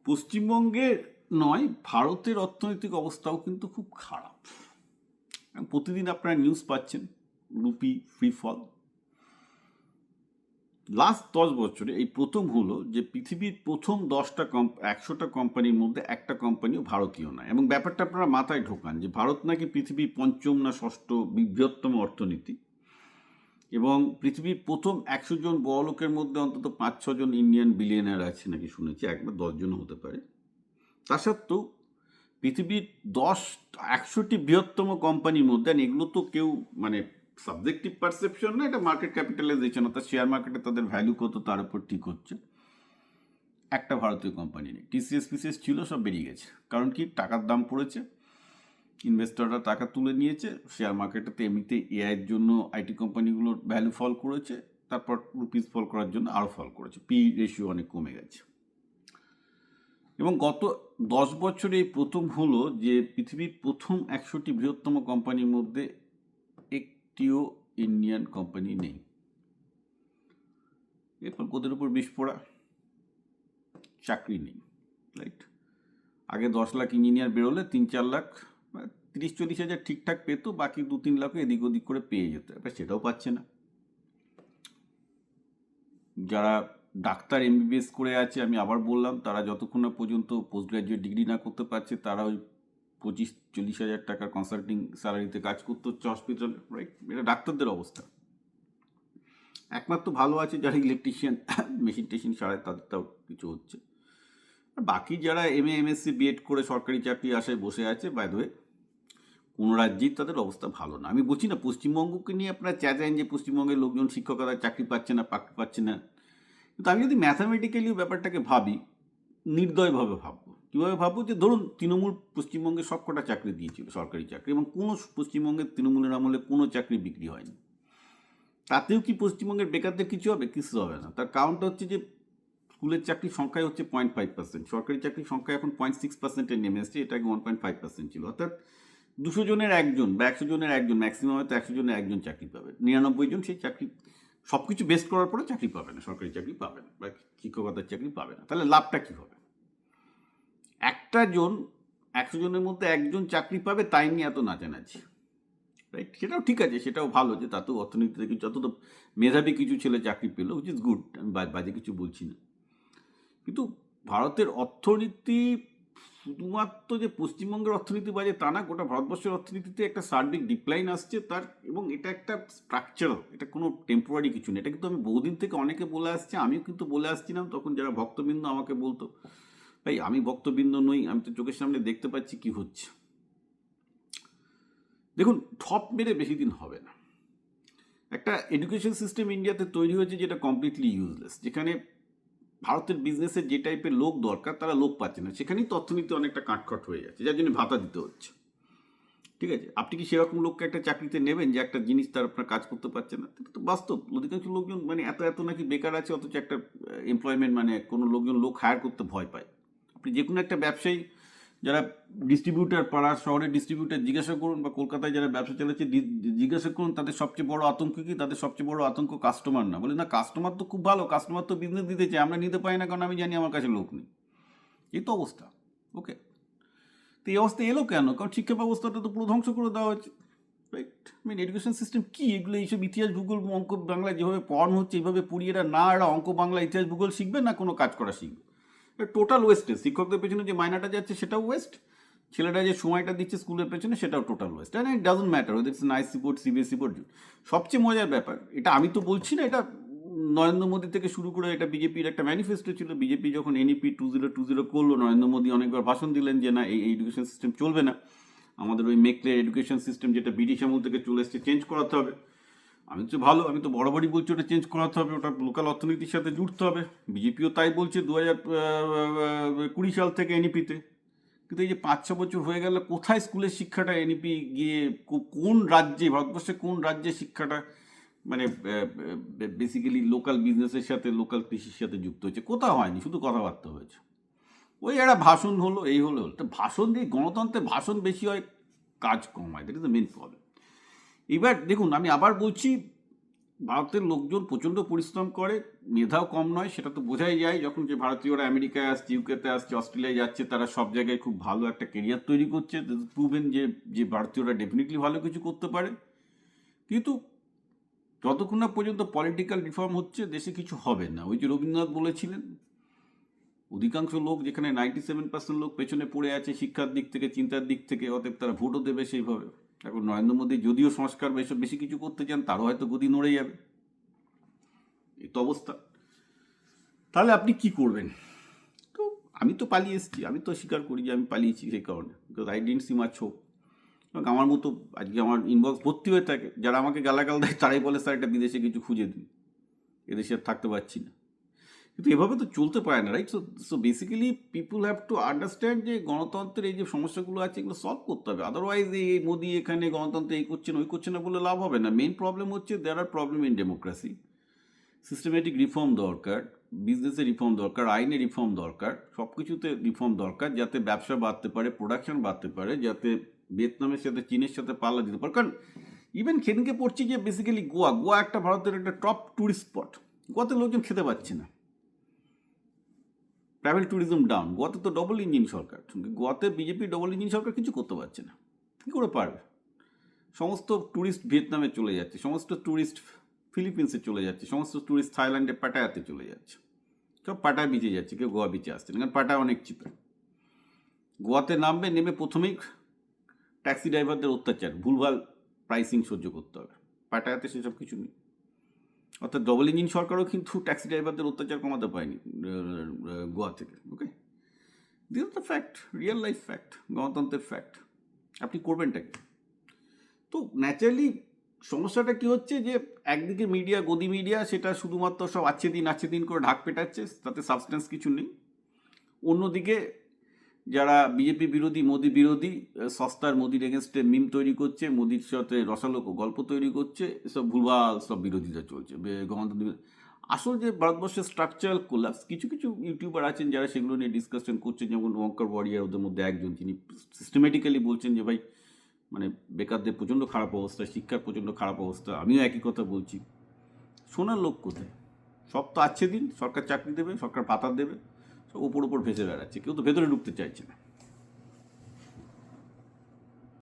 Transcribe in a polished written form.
পশ্চিমবঙ্গে নয়, ভারতের অর্থনৈতিক অবস্থাও কিন্তু খুব খারাপ। প্রতিদিন আপনারা নিউজ পাচ্ছেন, রুপি ফ্রি ফল। লাস্ট 10 বছরে এই প্রথম হলো যে পৃথিবীর প্রথম 100টা কোম্পানির মধ্যে একটা কোম্পানিও ভারতীয় নয়। এবং ব্যাপারটা আপনারা মাথায় ঢোকান যে ভারত নাকি পৃথিবীর পঞ্চম না ষষ্ঠ বৃহত্তম অর্থনীতি, এবং পৃথিবীর প্রথম 100 জন বড়লোকের মধ্যে অন্তত 5-6 জন ইন্ডিয়ান বিলিয়নার আছে নাকি শুনেছি, একবার 10 জনও হতে পারে। তা সত্ত্বেও পৃথিবীর 100টি বৃহত্তম কোম্পানির মধ্যে, এগুলো তো কেউ মানে সাবজেক্টিভ পারসেপশন না, এটা মার্কেট ক্যাপিটালাইজেশন, অর্থাৎ শেয়ার মার্কেটে তাদের ভ্যালু কত তার উপর ঠিক হচ্ছে, একটা ভারতীয় কোম্পানি নেই। টিসিএস পিসিএস ছিল, সব বেরিয়ে গেছে। কারণ কি? টাকার দাম পড়েছে, ইনভেস্টররা টাকা তুলে নিয়েছে, শেয়ার মার্কেটেতে এমনিতে এআইয়ের জন্য আইটি কোম্পানিগুলোর ভ্যালু ফল করেছে, তারপর রুপিস ফল করার জন্য আরও ফল করেছে, পি রেশিও অনেক কমে গেছে। এবং গত 10 বছরে এই প্রথম হলো যে পৃথিবীর প্রথম 100টি বৃহত্তম কোম্পানির মধ্যে একটিও ইন্ডিয়ান কোম্পানি নেই। এরপর ওদের উপর বিষ পড়া, চাকরি নেই, রাইট? আগে 10 লাখ ইঞ্জিনিয়ার বেরোলে 3-4 লাখ, 30-40 হাজার ঠিকঠাক পেত, বাকি 2-3 লাখ এদিক ওদিক করে পেয়ে যেত। এবার সেটাও পাচ্ছে না। যারা ডাক্তার এমবিবিএস করে আছে, আমি আবার বললাম, তারা যতক্ষণ না পর্যন্ত পোস্ট গ্রাজুয়েট ডিগ্রি না করতে পারছে, তারা ওই 25-40 হাজার টাকার কনসাল্টিং স্যালারিতে কাজ করতে হচ্ছে হসপিটালে, রাইট? এটা ডাক্তারদের অবস্থা। একমাত্র ভালো আছে যারা ইলেকট্রিশিয়ান, মেশিন টেশিন সারায়, তাদের তাও কিছু হচ্ছে। আর বাকি যারা এমএ এমএসসি বিএড করে সরকারি চাকরি আশায় বসে আছে, বাই দ্য ওয়ে, কোনো রাজ্যেই তাদের অবস্থা ভালো না। আমি বলছি না পশ্চিমবঙ্গকে নিয়ে আপনারা চেঁচান যে পশ্চিমবঙ্গের লোকজন শিক্ষকরা চাকরি পাচ্ছে না, পাচ্ছে না, কিন্তু আমি যদি ম্যাথামেটিক্যালি ব্যাপারটাকে ভাবি, নির্দয়ভাবে ভাববো। কীভাবে ভাববো? যে ধরুন তৃণমূল পশ্চিমবঙ্গে সবকটা চাকরি দিয়েছিল, সরকারি চাকরি, এবং কোনো পশ্চিমবঙ্গের তৃণমূলের আমলে কোনো চাকরি বিক্রি হয়নি। তাতেও কি পশ্চিমবঙ্গের বেকারদের কিছু হবে? কিছু হবে না। তার কারণটা হচ্ছে যে স্কুলের চাকরির সংখ্যায় হচ্ছে 0.5%, সরকারি চাকরির সংখ্যা এখন 0.6%-এ নেমে এসছে, এটা আগে 1.5% ছিল। অর্থাৎ 200 জনের একজন বা 100 জনের একজন, ম্যাক্সিমাম হয়তো 100 জনের একজন চাকরি পাবে, 99 জন সেই চাকরি সব কিছু বেস্ট করার পরে চাকরি পাবে না, সরকারি চাকরি পাবে না বা শিক্ষকতার চাকরি পাবে না। তাহলে লাভটা কী হবে? একটা জন 100 জনের মধ্যে একজন চাকরি পাবে, তাই নিয়ে এত নাচানাচি, রাইট? সেটাও ঠিক আছে, সেটাও ভালো যে তাতেও অর্থনীতিতে কিছু, যত মেধাবী কিছু ছেলে চাকরি পেলো, উইচ ইজ গুড, আমি বাজে কিছু বলছি না। কিন্তু ভারতের অর্থনীতি শুধুমাত্র যে পশ্চিমবঙ্গের অর্থনীতি বাজে তা না, গোটা ভারতবর্ষের অর্থনীতিতে একটা সার্বিক ডিক্লাইন আসছে তার, এবং এটা একটা স্ট্রাকচারাল, এটা কোনো টেম্পোরারি কিছু নেই। এটা কিন্তু আমি বহুদিন থেকে অনেকে বলে আসছে, আমিও কিন্তু বলে আসছিলাম, তখন যারা ভক্তবৃন্দ আমাকে বলতো, ভাই আমি ভক্তবৃন্দ নই, আমি তো চোখের সামনে দেখতে পাচ্ছি কি হচ্ছে। দেখুন, ঠপ মেরে বেশি দিন হবে না। একটা এডুকেশন সিস্টেম ইন্ডিয়াতে তৈরি হয়েছে যেটা কমপ্লিটলি ইউজলেস, যেখানে ভারতের বিজনেসের যে টাইপের লোক দরকার তারা লোক পাচ্ছে না, সেখানেই তো অর্থনীতি অনেকটা কাটখট হয়ে যাচ্ছে, যার জন্য ভাতা দিতে হচ্ছে। ঠিক আছে, আপনি কি সেরকম লোককে একটা চাকরিতে নেবেন যে একটা জিনিস তার আপনার কাজ করতে পারছে না? এটা তো বাস্তব। অধিকাংশ লোকজন মানে এত এত নাকি বেকার আছে, অথচ একটা এমপ্লয়মেন্ট মানে কোনো লোকজন লোক হায়ার করতে ভয় পায়। আপনি যে কোনো একটা ব্যবসায়ী, যারা ডিস্ট্রিবিউটার, পাড়ার শহরের ডিস্ট্রিবিউটার জিজ্ঞাসা করুন, বা কলকাতায় যারা ব্যবসা চালাচ্ছে জিজ্ঞাসা করুন, তাদের সবচেয়ে বড় আতঙ্ক কি? তাদের সবচেয়ে বড় আতঙ্ক কাস্টমার না। বলে না, কাস্টমার তো খুব ভালো, কাস্টমার তো বিজনেস দিতে চায়, আমরা নিতে পারি না কারণ আমি জানি আমার কাছে লোক নেই। এই তো অবস্থা। ওকে, তো এই অবস্থা এলো কেন? কারণ শিক্ষা ব্যবস্থাটা তো পুরো ধ্বংস করে দেওয়া হয়েছে, রাইট? এডুকেশন সিস্টেম কি এগুলো? এইসব ইতিহাস ভূগোল অঙ্ক বাংলা যেভাবে পড়ানো হচ্ছে, এইভাবে পড়িয়ে এরা না, এরা অঙ্ক বাংলা ইতিহাস ভূগোল শিখবে না কোনো কাজ করা শিখবে। Total wastage. শিক্ষকদের পেছনে যে মাইনাটা যাচ্ছে সেটাও ওয়েস্ট, ছেলেরা যে সময়টা দিচ্ছে স্কুলের পেছনে সেটাও total West. And it doesn't matter ওদের আইসি বোর্ড, সিবিএসই বোর্ড। সবচেয়ে মজার ব্যাপার, এটা আমি তো বলছি না, এটা নরেন্দ্র মোদী থেকে শুরু করে এটা বিজেপির একটা ম্যানিফেস্টো ছিল। বিজেপি যখন এনইপি 2020 করলো, নরেন্দ্র মোদী অনেকবার ভাষণ দিলেন যে না, এই এডুকেশন সিস্টেম চলবে না, আমাদের ওই মেকলে এডুকেশন সিস্টেম যেটা ব্রিটিশ আমল থেকে চলে এসছে চেঞ্জ করাতে হবে। আমি তো ভালো, আমি তো বরাবরই বলছি ওটা চেঞ্জ করাতে হবে, ওটা লোকাল অর্থনীতির সাথে জুড়তে হবে। বিজেপিও তাই বলছে 2020 সাল থেকে এনইপিতে। কিন্তু এই যে 5-6 বছর হয়ে গেল, কোথায় স্কুলের শিক্ষাটা এনইপি গিয়ে কোন রাজ্যে, ভারতবর্ষে কোন রাজ্যে শিক্ষাটা মানে বেসিক্যালি লোকাল বিজনেসের সাথে, লোকাল কৃষির সাথে যুক্ত হয়েছে? কোথাও হয়নি, শুধু কথাবার্তা হয়েছে। ওই একটা ভাষণ হলো, এই হলো। তো ভাষণ দিয়ে, গণতন্ত্রে ভাষণ বেশি হয়, কাজ কম হয়, that is the main problem. এবার দেখুন, আমি আবার বলছি, ভারতের লোকজন প্রচণ্ড পরিশ্রম করে, মেধাও কম নয়, সেটা তো বোঝাই যায় যখন যে ভারতীয়রা আমেরিকায় আসছে, ইউকেতে আসছে, অস্ট্রেলিয়ায় যাচ্ছে, তারা সব জায়গায় খুব ভালো একটা কেরিয়ার তৈরি করছে, প্রুভেন যে যে ভারতীয়রা ডেফিনেটলি ভালো কিছু করতে পারে। কিন্তু যতক্ষণ না পর্যন্ত পলিটিক্যাল রিফর্ম হচ্ছে দেশে কিছু হবে না। ওই যে রবীন্দ্রনাথ বলেছিলেন, অধিকাংশ লোক যেখানে 97% লোক পেছনে পড়ে আছে শিক্ষার দিক থেকে, চিন্তার দিক থেকে, অতএব তারা ভোটও দেবে সেইভাবে। এখন নরেন্দ্র মোদী যদিও সংস্কার বা এসব বেশি কিছু করতে চান, তারও হয়তো গদি নড়ে যাবে। এই তো অবস্থা। তাহলে আপনি কি করবেন? তো আমি তো পালিয়ে এসেছি, আমি তো স্বীকার করি যে আমি পালিয়েছি সেই কারণে, because I didn't see much hope. আমার মতো আজকে আমার ইনবক্স ভর্তি হয়ে থাকে, যারা আমাকে গালাগাল দেয় তারাই বলে স্যার একটা বিদেশে কিছু খুঁজে দিন, এদেশে আর থাকতে পারছি না। কিন্তু এভাবে তো চলতে পারে না, right? So so basically people have to understand যে গণতন্ত্রের এই যে সমস্যাগুলো আছে এগুলো সলভ করতে হবে। আদারওয়াইজ এই মোদি এখানে গণতন্ত্র এই করছেন ওই করছে না বলে লাভ হবে না। মেইন প্রবলেম হচ্ছে there are problem in democracy. Systematic reform দরকার, বিজনেসে রিফর্ম দরকার, আইনে রিফর্ম দরকার, সব কিছুতে রিফর্ম দরকার, যাতে ব্যবসা বাড়তে পারে, প্রোডাকশন বাড়তে পারে, যাতে ভিয়েতনামের সাথে চীনের সাথে পাল্লা দিতে পারে। কারণ ইভেন সেদিনকে পড়ছি যে বেসিক্যালি গোয়া একটা ভারতের একটা টপ ট্যুরিস্ট স্পট, গোয়াতে লোকজন খেতে পাচ্ছে না, ট্রাভেল ট্যুরিজম ডাউন। গোয়াতে তো ডবল ইঞ্জিন সরকার, গোয়াতে বিজেপি ডবল ইঞ্জিন সরকার কিছু করতে পারছে না। কী করে পারবে? সমস্ত ট্যুরিস্ট ভিয়েতনামে চলে যাচ্ছে, সমস্ত ট্যুরিস্ট ফিলিপিন্সে চলে যাচ্ছে, সমস্ত ট্যুরিস্ট থাইল্যান্ডে পাটায়াতে চলে যাচ্ছে, সব পাটায় বিচে যাচ্ছে, কেউ গোয়া বিচে আসছে না, কারণ পাটায় অনেক চিপে। গোয়াতে নামবে, নেমে প্রথমেই ট্যাক্সি ড্রাইভারদের অত্যাচার, ভুলভাল প্রাইসিং সহ্য করতে হবে। পাটায়াতে সেসব কিছু নেই। অর্থাৎ ডবল ইঞ্জিন সরকারও কিন্তু ট্যাক্সি ড্রাইভারদের অত্যাচার কমাতে পারেনি গোয়া থেকে। Okay, this is the fact, real life fact, গণতন্ত্রের ফ্যাক্ট। আপনি করবেনটা কি? তো ন্যাচারালি সমস্যাটা কি হচ্ছে যে একদিকে মিডিয়া, গদি মিডিয়া, সেটা শুধুমাত্র সব আছে দিন করে ঢাক পেটাচ্ছে, তাতে সাবস্টেন্স কিছু নেই। অন্যদিকে যারা বিজেপি বিরোধী, মোদি বিরোধী, সস্তার মোদির এগেনস্টে মিম তৈরি করছে, মোদির সাথে রসালোক গল্প তৈরি করছে, এসব ভুলভাল সব বিরোধিতা চলছে গণতন্ত্র। আসল যে ভারতবর্ষের স্ট্রাকচারাল কোলাপস, কিছু কিছু ইউটিউবার আছেন যারা সেগুলো নিয়ে ডিসকাশন করছেন, যেমন ওয়াঙ্কার ওয়ারিয়ার ওদের মধ্যে একজন, তিনি সিস্টেমেটিক্যালি বলছেন যে ভাই মানে বেকারদের প্রচণ্ড খারাপ অবস্থা, শিক্ষার প্রচণ্ড খারাপ অবস্থা। আমিও একই কথা বলছি, শোনার লোক কোথায়? সব তো আছে দিন, সরকার চাকরি দেবে, সরকার ভাতা দেবে, সব ওপর ভেসে বেড়াচ্ছে, কেউ তো ভেতরে ঢুকতে চাইছে না।